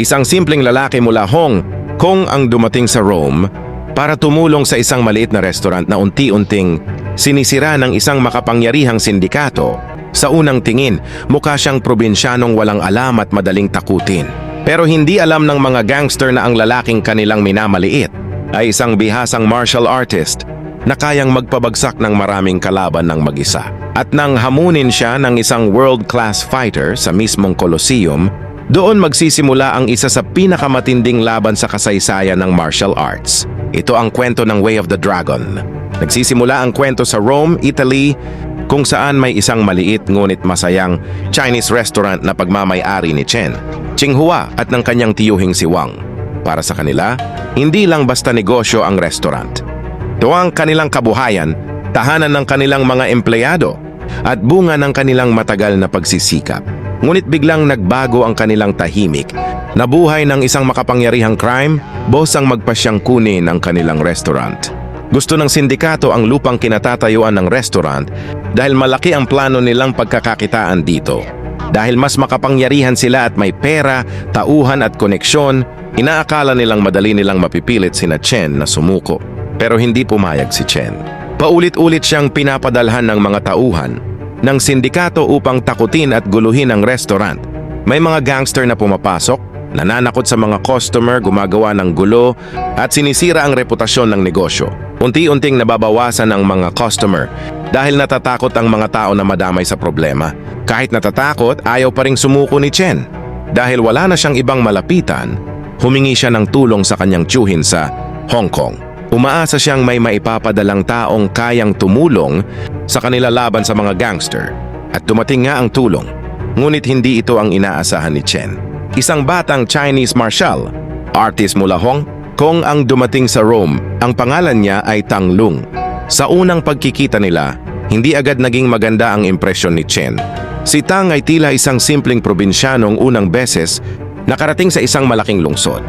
Isang simpleng lalaki mula Hong Kong ang dumating sa Rome para tumulong sa isang maliit na restaurant na unti-unting sinisira ng isang makapangyarihang sindikato. Sa unang tingin, mukha siyang probinsyanong walang alam at madaling takutin. Pero hindi alam ng mga gangster na ang lalaking kanilang minamaliit ay isang bihasang martial artist na kayang magpabagsak ng maraming kalaban ng mag-isa. At nang hamunin siya ng isang world-class fighter sa mismong Colosseum, doon magsisimula ang isa sa pinakamatinding laban sa kasaysayan ng martial arts. Ito ang kwento ng Way of the Dragon. Nagsisimula ang kwento sa Rome, Italy, kung saan may isang maliit ngunit masayang Chinese restaurant na pagmamay-ari ni Chen, Qinghua at ng kanyang tiyuhing si Wang. Para sa kanila, hindi lang basta negosyo ang restaurant. Ito ang kanilang kabuhayan, tahanan ng kanilang mga empleyado, at bunga ng kanilang matagal na pagsisikap. Ngunit biglang nagbago ang kanilang tahimik. Nabuhay ng isang makapangyarihang crime, boss ang magpasyang kunin ang kanilang restaurant. Gusto ng sindikato ang lupang kinatatayuan ng restaurant dahil malaki ang plano nilang pagkakakitaan dito. Dahil mas makapangyarihan sila at may pera, tauhan at koneksyon, inaakala nilang madali nilang mapipilit sina Chen na sumuko. Pero hindi pumayag si Chen. Paulit-ulit siyang pinapadalhan ng mga tauhan ng sindikato upang takutin at guluhin ang restaurant. May mga gangster na pumapasok, nananakot sa mga customer, gumagawa ng gulo, at sinisira ang reputasyon ng negosyo. Unti-unting nababawasan ang mga customer dahil natatakot ang mga tao na madamay sa problema. Kahit natatakot, ayaw pa ring sumuko ni Chen. Dahil wala na siyang ibang malapitan, humingi siya ng tulong sa kanyang tiyuhin sa Hong Kong. Umaasa siyang may maipapadalang taong kayang tumulong sa kanila laban sa mga gangster. At dumating nga ang tulong. Ngunit hindi ito ang inaasahan ni Chen. Isang batang Chinese martial artist mula Hong Kong ang dumating sa Rome. Ang pangalan niya ay Tang Lung. Sa unang pagkikita nila, hindi agad naging maganda ang impresyon ni Chen. Si Tang ay tila isang simpleng probinsyanong unang beses nakarating sa isang malaking lungsod.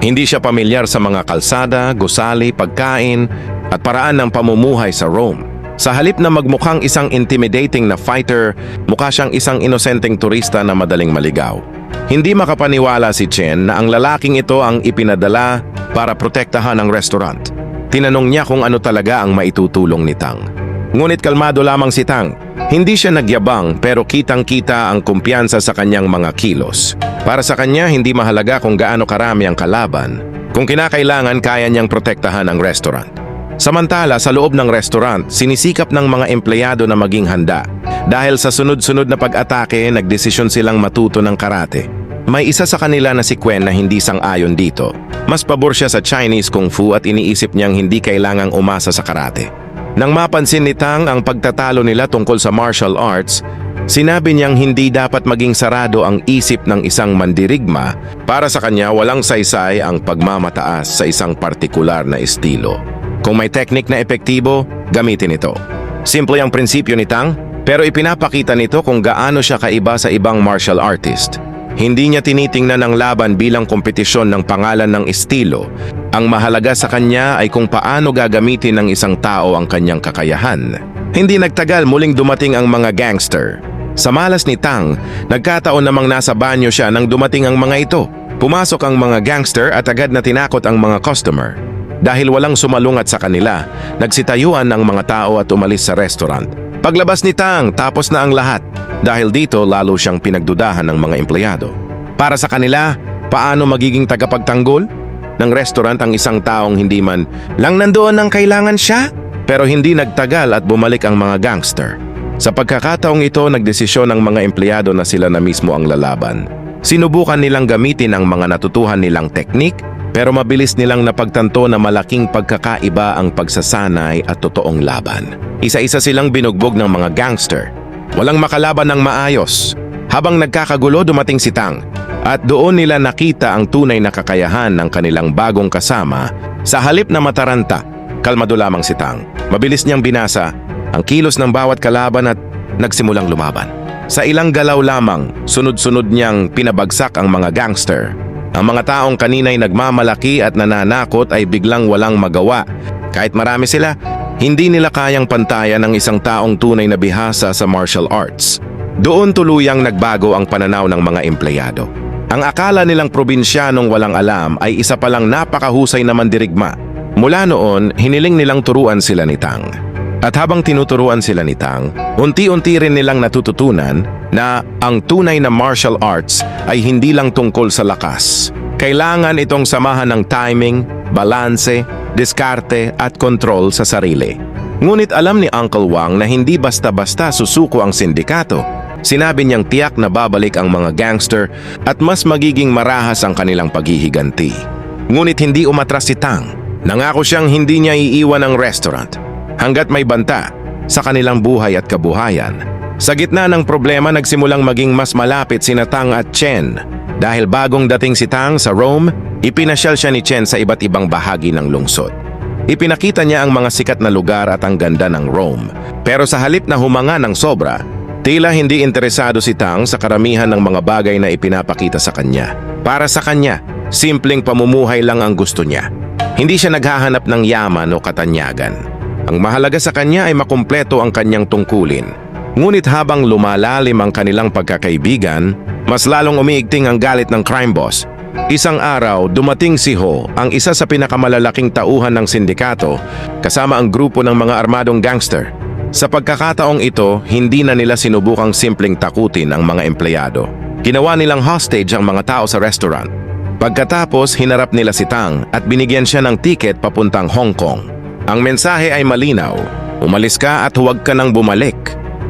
Hindi siya pamilyar sa mga kalsada, gusali, pagkain, at paraan ng pamumuhay sa Rome. Sa halip na magmukhang isang intimidating na fighter, mukha siyang isang inosenteng turista na madaling maligaw. Hindi makapaniwala si Chen na ang lalaking ito ang ipinadala para protektahan ang restaurant. Tinanong niya kung ano talaga ang maitutulong ni Tang. Ngunit kalmado lamang si Tang. Hindi siya nagyabang pero kitang-kita ang kumpiyansa sa kanyang mga kilos. Para sa kanya, hindi mahalaga kung gaano karami ang kalaban. Kung kinakailangan, kaya niyang protektahan ang restaurant. Samantala, sa loob ng restaurant, sinisikap ng mga empleyado na maging handa. Dahil sa sunod-sunod na pag-atake, nagdesisyon silang matuto ng karate. May isa sa kanila na si Quen na hindi sang-ayon dito. Mas pabor siya sa Chinese Kung Fu at iniisip niyang hindi kailangang umasa sa karate. Nang mapansin ni Tang ang pagtatalo nila tungkol sa martial arts, sinabi niyang hindi dapat maging sarado ang isip ng isang mandirigma. Para sa kanya, walang saysay ang pagmamataas sa isang partikular na estilo. Kung may teknik na epektibo, gamitin ito. Simple ang prinsipyo ni Tang, pero ipinapakita nito kung gaano siya kaiba sa ibang martial artist. Hindi niya tinitingnan ang laban bilang kompetisyon ng pangalan ng estilo. Ang mahalaga sa kanya ay kung paano gagamitin ng isang tao ang kanyang kakayahan. Hindi nagtagal, muling dumating ang mga gangster. Sa malas ni Tang, nagkataon namang nasa banyo siya nang dumating ang mga ito. Pumasok ang mga gangster at agad na tinakot ang mga customer. Dahil walang sumalungat sa kanila, nagsitayuan ang mga tao at umalis sa restaurant. Paglabas ni Tang, tapos na ang lahat. Dahil dito, lalo siyang pinagdudahan ng mga empleyado. Para sa kanila, paano magiging tagapagtanggol ng restaurant ang isang taong hindi man lang nandoon nang kailangan siya? Pero hindi nagtagal at bumalik ang mga gangster. Sa pagkakataong ito, nagdesisyon ang mga empleyado na sila na mismo ang lalaban. Sinubukan nilang gamitin ang mga natutuhan nilang teknik, pero mabilis nilang napagtanto na malaking pagkakaiba ang pagsasanay at totoong laban. Isa-isa silang binugbog ng mga gangster. Walang makalaban ng maayos. Habang nagkakagulo, dumating si Tang at doon nila nakita ang tunay na kakayahan ng kanilang bagong kasama. Sa halip na mataranta, kalmado lamang si Tang. Mabilis niyang binasa ang kilos ng bawat kalaban at nagsimulang lumaban. Sa ilang galaw lamang, sunod-sunod niyang pinabagsak ang mga gangster. Ang mga taong kanina'y nagmamalaki at nananakot ay biglang walang magawa. Kahit marami sila, hindi nila kayang pantayan ng isang taong tunay na bihasa sa martial arts. Doon tuluyang nagbago ang pananaw ng mga empleyado. Ang akala nilang probinsyanong walang alam ay isa palang napakahusay na mandirigma. Mula noon, hiniling nilang turuan sila ni Tang. At habang tinuturuan sila ni Tang, unti-unti rin nilang natututunan na ang tunay na martial arts ay hindi lang tungkol sa lakas. Kailangan itong samahan ng timing, balanse, diskarte at kontrol sa sarili. Ngunit alam ni Uncle Wang na hindi basta-basta susuko ang sindikato. Sinabi niyang tiyak na babalik ang mga gangster at mas magiging marahas ang kanilang paghihiganti. Ngunit hindi umatras si Tang. Nangako siyang hindi niya iiwan ang restaurant hanggat may banta sa kanilang buhay at kabuhayan. Sa gitna ng problema, nagsimulang maging mas malapit sina Tang at Chen. Dahil bagong dating si Tang sa Rome, ipinasyal siya ni Chen sa iba't ibang bahagi ng lungsod. Ipinakita niya ang mga sikat na lugar at ang ganda ng Rome. Pero sa halip na humanga ng sobra, tila hindi interesado si Tang sa karamihan ng mga bagay na ipinapakita sa kanya. Para sa kanya, simpleng pamumuhay lang ang gusto niya. Hindi siya naghahanap ng yaman o katanyagan. Ang mahalaga sa kanya ay makumpleto ang kanyang tungkulin. Ngunit habang lumalalim ang kanilang pagkakaibigan, mas lalong umiigting ang galit ng crime boss. Isang araw, dumating si Ho, ang isa sa pinakamalalaking tauhan ng sindikato, kasama ang grupo ng mga armadong gangster. Sa pagkakataong ito, hindi na nila sinubukang simpleng takutin ang mga empleyado. Ginawa nilang hostage ang mga tao sa restaurant. Pagkatapos, hinarap nila si Tang at binigyan siya ng tiket papuntang Hong Kong. Ang mensahe ay malinaw, umalis ka at huwag ka nang bumalik.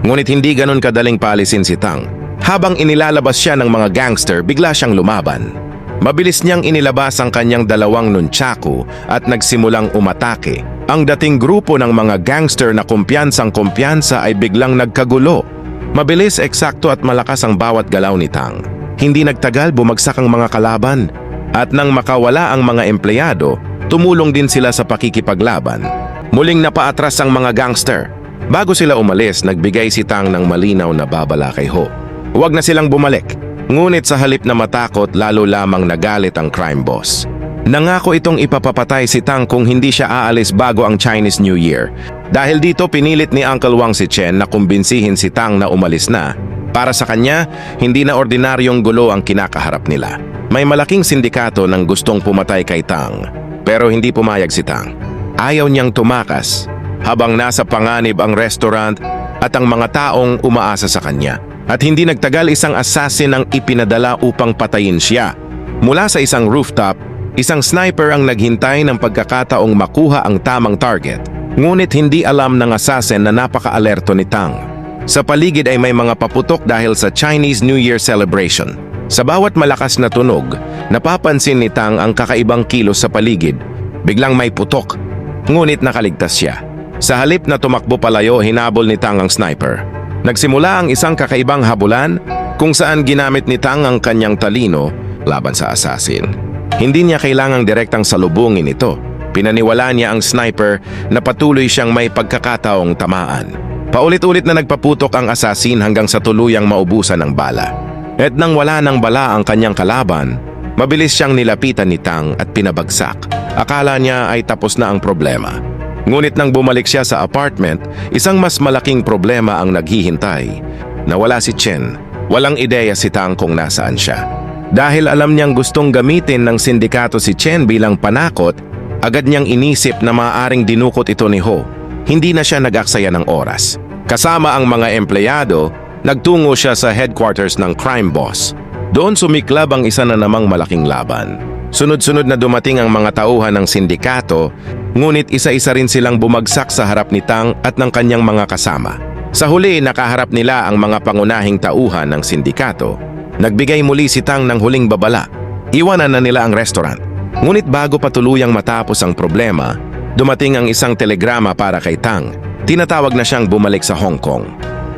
Ngunit hindi ganun kadaling paalisin si Tang. Habang inilalabas siya ng mga gangster, bigla siyang lumaban. Mabilis niyang inilabas ang kanyang dalawang nunchaku at nagsimulang umatake. Ang dating grupo ng mga gangster na kumpiyansang-kumpiyansa ay biglang nagkagulo. Mabilis, eksakto at malakas ang bawat galaw ni Tang. Hindi nagtagal, bumagsak ang mga kalaban. At nang makawala ang mga empleyado, tumulong din sila sa pakikipaglaban. Muling napaatras ang mga gangster. Bago sila umalis, nagbigay si Tang ng malinaw na babala kay Ho. Huwag na silang bumalik. Ngunit sa halip na matakot, lalo lamang nagalit ang crime boss. Nangako itong ipapapatay si Tang kung hindi siya aalis bago ang Chinese New Year. Dahil dito, pinilit ni Uncle Wang si Chen na kumbinsihin si Tang na umalis na. Para sa kanya, hindi na ordinaryong gulo ang kinakaharap nila. May malaking sindikato ng gustong pumatay kay Tang. Pero hindi pumayag si Tang. Ayaw niyang tumakas habang nasa panganib ang restaurant at ang mga taong umaasa sa kanya. At hindi nagtagal, isang assassin ang ipinadala upang patayin siya. Mula sa isang rooftop, isang sniper ang naghintay ng pagkakataong makuha ang tamang target. Ngunit hindi alam ng assassin na napaka-alerto ni Tang. Sa paligid ay may mga paputok dahil sa Chinese New Year celebration. Sa bawat malakas na tunog, napapansin ni Tang ang kakaibang kilos sa paligid. Biglang may putok, ngunit nakaligtas siya. Sa halip na tumakbo palayo, hinabol ni Tang ang sniper. Nagsimula ang isang kakaibang habulan kung saan ginamit ni Tang ang kanyang talino laban sa assassin. Hindi niya kailangang direktang salubungin ito. Pinaniwala niya ang sniper na patuloy siyang may pagkakataong tamaan. Paulit-ulit na nagpaputok ang assassin hanggang sa tuluyang maubusan ng bala. At nang wala ng bala ang kanyang kalaban, mabilis siyang nilapitan ni Tang at pinabagsak. Akala niya ay tapos na ang problema. Ngunit nang bumalik siya sa apartment, isang mas malaking problema ang naghihintay. Nawala si Chen. Walang ideya si Tang kung nasaan siya. Dahil alam niyang gustong gamitin ng sindikato si Chen bilang panakot, agad niyang inisip na maaaring dinukot ito ni Ho. Hindi na siya nag-aksaya ng oras. Kasama ang mga empleyado, nagtungo siya sa headquarters ng crime boss. Doon sumiklab ang isa na namang malaking laban. Sunod-sunod na dumating ang mga tauhan ng sindikato, ngunit isa-isa rin silang bumagsak sa harap ni Tang at ng kanyang mga kasama. Sa huli, nakaharap nila ang mga pangunahing tauhan ng sindikato. Nagbigay muli si Tang ng huling babala. Iwanan na nila ang restaurant. Ngunit bago pa tuluyang matapos ang problema, dumating ang isang telegrama para kay Tang. Tinatawag na siyang bumalik sa Hong Kong.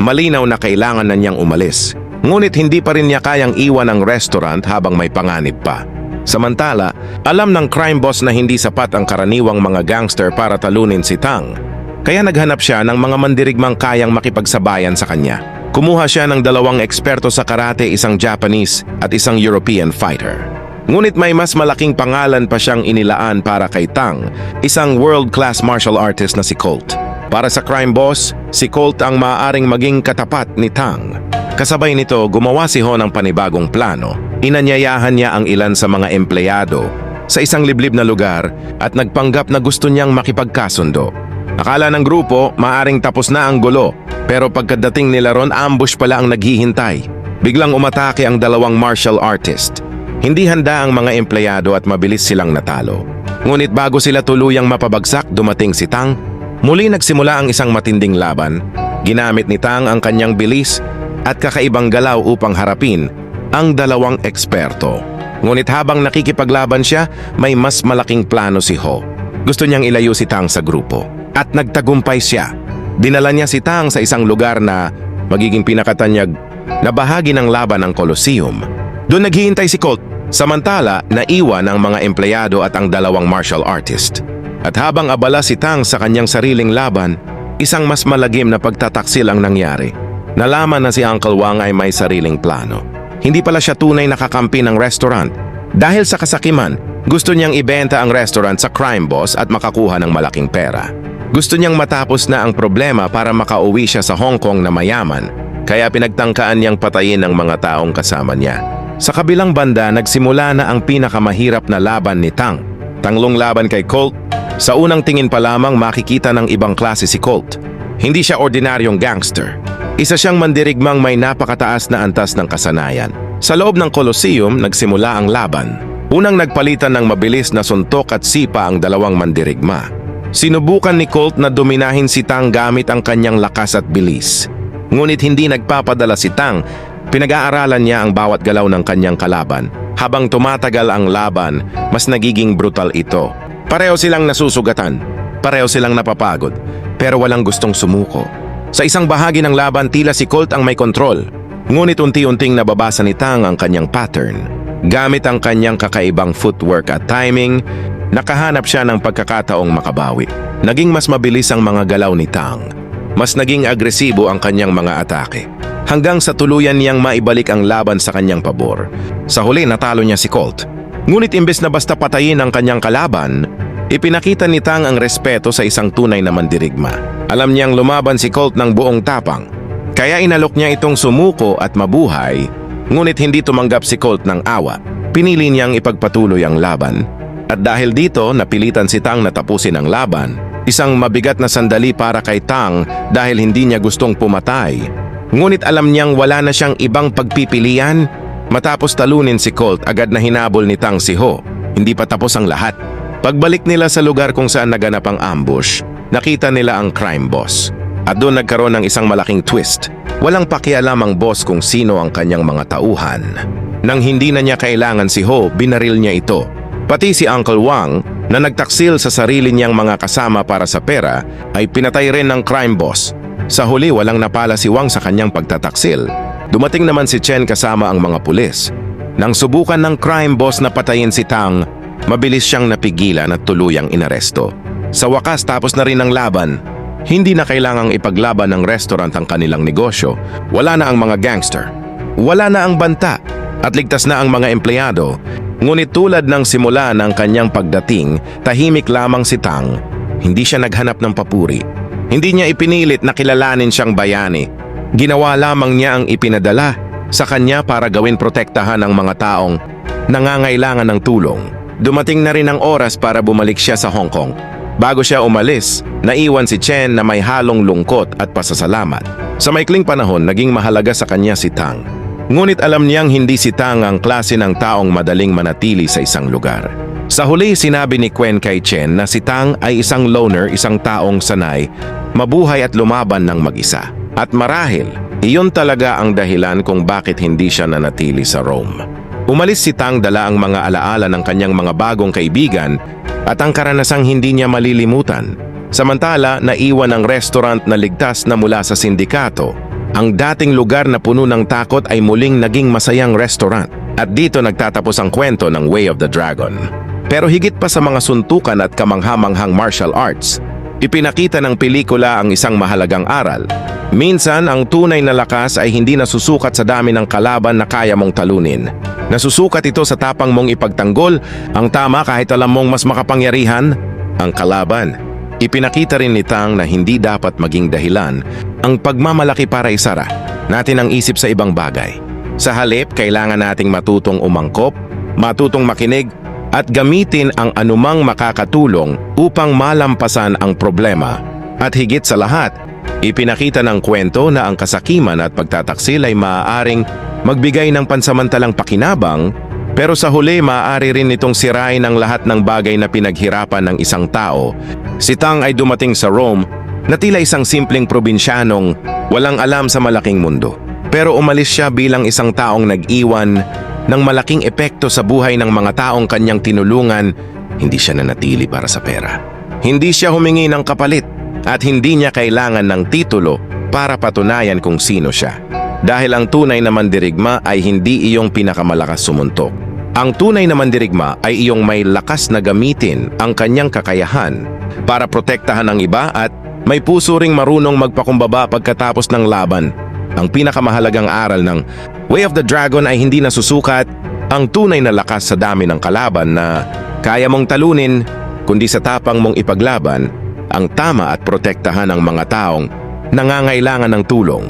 Malinaw na kailangan na niyang umalis. Ngunit hindi pa rin niya kayang iwan ang restaurant habang may panganib pa. Samantala, alam ng crime boss na hindi sapat ang karaniwang mga gangster para talunin si Tang. Kaya naghanap siya ng mga mandirigmang kayang makipagsabayan sa kanya. Kumuha siya ng 2 eksperto sa karate, isang Japanese at isang European fighter. Ngunit may mas malaking pangalan pa siyang inilaan para kay Tang, isang world-class martial artist na si Colt. Para sa crime boss, si Colt ang maaaring maging katapat ni Tang. Kasabay nito, gumawa si Ho ng panibagong plano. Inanyayahan niya ang ilan sa mga empleyado sa isang liblib na lugar at nagpanggap na gusto niyang makipagkasundo. Akala ng grupo maaring tapos na ang gulo, pero pagkadating nila ron, ambush pala ang naghihintay. Biglang umatake ang dalawang martial artist. Hindi handa ang mga empleyado at mabilis silang natalo. Ngunit bago sila tuluyang mapabagsak, dumating si Tang. Muli nagsimula ang isang matinding laban. Ginamit ni Tang ang kanyang bilis at kakaibang galaw upang harapin ang dalawang eksperto. Ngunit habang nakikipaglaban siya, may mas malaking plano si Ho. Gusto niyang ilayo si Tang sa grupo. At nagtagumpay siya. Dinala niya si Tang sa isang lugar na magiging pinakatanyag na bahagi ng laban ng Colosseum. Doon naghihintay si Colt. Samantala, naiwan ang mga empleyado at ang dalawang martial artist. At habang abala si Tang sa kanyang sariling laban, isang mas malagim na pagtataksil ang nangyari. Nalaman na si Uncle Wang ay may sariling plano. Hindi pala siya tunay nakakampi ng restaurant. Dahil sa kasakiman, gusto niyang ibenta ang restaurant sa crime boss at makakuha ng malaking pera. Gusto niyang matapos na ang problema para makauwi siya sa Hong Kong na mayaman, kaya pinagtangkaan niyang patayin ang mga taong kasama niya. Sa kabilang banda, nagsimula na ang pinakamahirap na laban ni Tang. Tanglong laban kay Colt. Sa unang tingin pa lamang makikita ng ibang klase si Colt. Hindi siya ordinaryong gangster. Isa siyang mandirigmang may napakataas na antas ng kasanayan. Sa loob ng Colosseum, nagsimula ang laban. Unang nagpalitan ng mabilis na suntok at sipa ang dalawang mandirigma. Sinubukan ni Colt na dominahin si Tang gamit ang kanyang lakas at bilis. Ngunit hindi nagpapadala si Tang. Pinag-aaralan niya ang bawat galaw ng kanyang kalaban. Habang tumatagal ang laban, mas nagiging brutal ito. Pareho silang nasusugatan. Pareho silang napapagod. Pero walang gustong sumuko. Sa isang bahagi ng laban, tila si Colt ang may kontrol. Ngunit unti-unting nababasa ni Tang ang kanyang pattern. Gamit ang kanyang kakaibang footwork at timing, nakahanap siya ng pagkakataong makabawi. Naging mas mabilis ang mga galaw ni Tang. Mas naging agresibo ang kanyang mga atake. Hanggang sa tuluyan niyang maibalik ang laban sa kanyang pabor. Sa huli, natalo niya si Colt. Ngunit imbes na basta patayin ang kanyang kalaban, ipinakita ni Tang ang respeto sa isang tunay na mandirigma. Alam niyang lumaban si Colt ng buong tapang. Kaya inalok niya itong sumuko at mabuhay, ngunit hindi tumanggap si Colt ng awa. Pinili niyang ipagpatuloy ang laban. At dahil dito, napilitan si Tang na tapusin ang laban. Isang mabigat na sandali para kay Tang dahil hindi niya gustong pumatay. Ngunit alam niyang wala na siyang ibang pagpipilian. Matapos talunin si Colt, agad na hinabol ni Tang si Ho. Hindi pa tapos ang lahat. Pagbalik nila sa lugar kung saan naganap ang ambush, nakita nila ang crime boss. At doon nagkaroon ng isang malaking twist. Walang pakialam ang boss kung sino ang kanyang mga tauhan. Nang hindi na niya kailangan si Ho, binaril niya ito. Pati si Uncle Wang, na nagtaksil sa sarili niyang mga kasama para sa pera, ay pinatay rin ng crime boss. Sa huli, walang napala si Wang sa kanyang pagtataksil. Dumating naman si Chen kasama ang mga pulis. Nang subukan ng crime boss na patayin si Tang, mabilis siyang napigilan at tuluyang inaresto. Sa wakas, tapos na rin ang laban. Hindi na kailangang ipaglaban ng restaurant ang kanilang negosyo. Wala na ang mga gangster. Wala na ang banta. At ligtas na ang mga empleyado. Ngunit tulad ng simula ng kanyang pagdating, tahimik lamang si Tang. Hindi siya naghanap ng papuri. Hindi niya ipinilit na kilalanin siyang bayani. Ginawa lamang niya ang ipinadala sa kanya para gawin protektahan ng mga taong nangangailangan ng tulong. Dumating na rin ang oras para bumalik siya sa Hong Kong. Bago siya umalis, naiwan si Chen na may halong lungkot at pasasalamat. Sa maikling panahon, naging mahalaga sa kanya si Tang. Ngunit alam niyang hindi si Tang ang klase ng taong madaling manatili sa isang lugar. Sa huli, sinabi ni Quen kay Chen na si Tang ay isang loner, isang taong sanay, mabuhay at lumaban ng mag-isa. At marahil, iyon talaga ang dahilan kung bakit hindi siya nanatili sa Rome. Umalis si Tang dala ang mga alaala ng kanyang mga bagong kaibigan at ang karanasang hindi niya malilimutan. Samantala, naiwan ang restaurant na ligtas na mula sa sindikato. Ang dating lugar na puno ng takot ay muling naging masayang restaurant. At dito nagtatapos ang kwento ng Way of the Dragon. Pero higit pa sa mga suntukan at kamanghamanghang martial arts, ipinakita ng pelikula ang isang mahalagang aral. Minsan, ang tunay na lakas ay hindi nasusukat sa dami ng kalaban na kaya mong talunin. Nasusukat ito sa tapang mong ipagtanggol, ang tama kahit alam mong mas makapangyarihan, ang kalaban. Ipinakita rin ni Tang na hindi dapat maging dahilan ang pagmamalaki para isara natin ang isip sa ibang bagay. Sa halip, kailangan nating matutong umangkop, matutong makinig, at gamitin ang anumang makakatulong upang malampasan ang problema. At higit sa lahat, ipinakita ng kwento na ang kasakiman at pagtataksil ay maaaring magbigay ng pansamantalang pakinabang, pero sa huli maaari rin itong sirain ang lahat ng bagay na pinaghirapan ng isang tao. Si Tang ay dumating sa Rome na tila isang simpleng probinsyanong walang alam sa malaking mundo. Pero umalis siya bilang isang taong nag-iwan ng malaking epekto sa buhay ng mga taong kanyang tinulungan. Hindi siya nanatili para sa pera. Hindi siya humingi ng kapalit at hindi niya kailangan ng titulo para patunayan kung sino siya. Dahil ang tunay na mandirigma ay hindi iyong pinakamalakas sumuntok. Ang tunay na mandirigma ay iyong may lakas na gamitin ang kanyang kakayahan para protektahan ang iba at may puso ring marunong magpakumbaba pagkatapos ng laban. Ang pinakamahalagang aral ng Way of the Dragon ay hindi nasusukat ang tunay na lakas sa dami ng kalaban na kaya mong talunin, kundi sa tapang mong ipaglaban ang tama at protektahan ang mga taong nangangailangan ng tulong.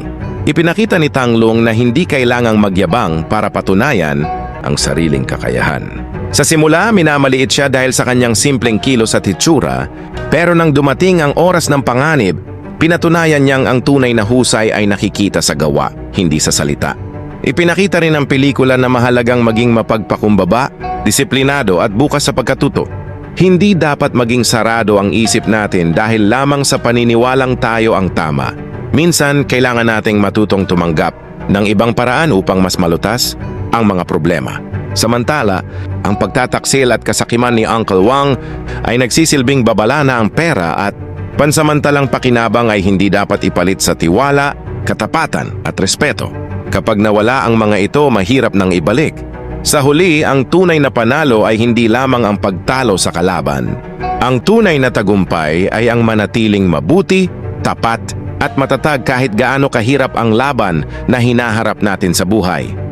Ipinakita ni Tang Long na hindi kailangang magyabang para patunayan ang sariling kakayahan. Sa simula, minamaliit siya dahil sa kanyang simpleng kilos at hitsura, pero nang dumating ang oras ng panganib, pinatunayan niyang ang tunay na husay ay nakikita sa gawa, hindi sa salita. Ipinakita rin ng pelikula na mahalagang maging mapagpakumbaba, disiplinado at bukas sa pagkatuto. Hindi dapat maging sarado ang isip natin dahil lamang sa paniniwalang tayo ang tama. Minsan, kailangan nating matutong tumanggap ng ibang paraan upang mas malutas ang mga problema. Samantala, ang pagtataksil at kasakiman ni Uncle Wang ay nagsisilbing babala na ang pera at pansamantalang pakinabang ay hindi dapat ipalit sa tiwala, katapatan at respeto. Kapag nawala ang mga ito, mahirap nang ibalik. Sa huli, ang tunay na panalo ay hindi lamang ang pagtalo sa kalaban. Ang tunay na tagumpay ay ang manatiling mabuti, tapat at matatag kahit gaano kahirap ang laban na hinaharap natin sa buhay.